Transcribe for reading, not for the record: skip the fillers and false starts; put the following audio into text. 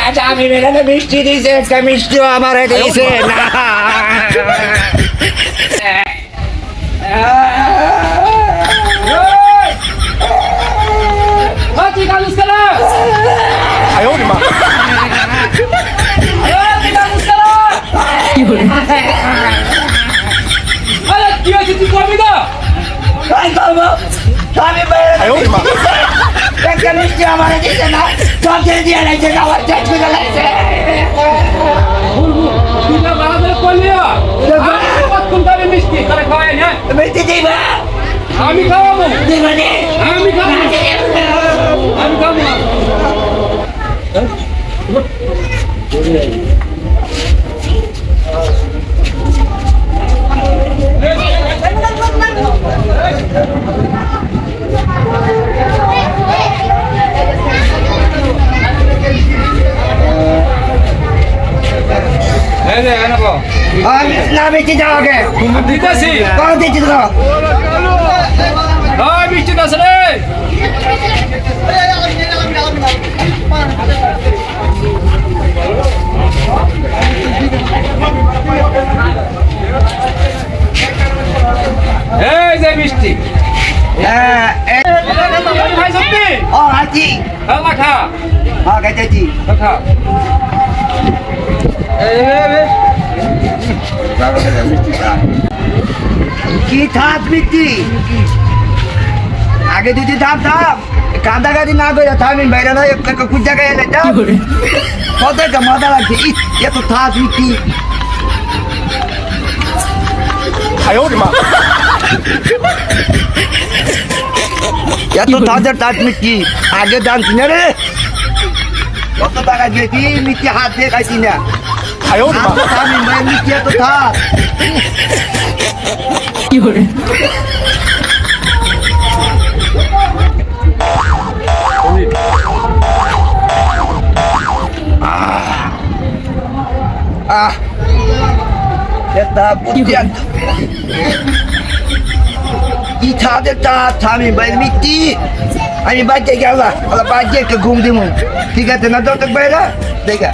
আচ্ছা আমি মেলানো মিষ্টি দিয়েছে একটা মিষ্টিও আমার দিয়েছে না কি হয়েছে তুই করবি না একটা মিষ্টি আমার দিয়েছে না সব ছেড়ে দিয়ে লাগছে খাবার শেষ করে লাগছে তুই তো বাড়াতে করলি কতক্ষণ খাবি মিষ্টি তাহলে খাওয়াই না মিষ্টি দিবা আমি খাওয়াবো দিবা নে আমি খাবো আমি খাবো না না মিষ্টি দাও আগে দিতেছি কত দিচ্ছি তো মিষ্টি দাস রে এই যে মিষ্টি ভাই সত্যি ও আছি খেলা খা হ্যাঁ খাইতেছি খা কি থাক মিষ্টি আগে দিদি থাম থাম কাঁদাকাটি না করে থামিন বাইরে নয় একটা খুব জায়গায় এলে যাও কত একটা মজা লাগছে এত থাক মিষ্টি এত তাজা তাজ মিষ্টি আগে জানছি না রে কত টাকা দিয়েছি মিষ্টি হাত দিয়ে খাইছি না থামিন ভাই মিষ্টি এত থাক কি ছাদের চাপ থামি বাইরে মিষ্টি আমি বাচ্চা গেলাম বাচ্চা একটু ঘুম দিব ঠিক আছে না তো বাইরে দেখা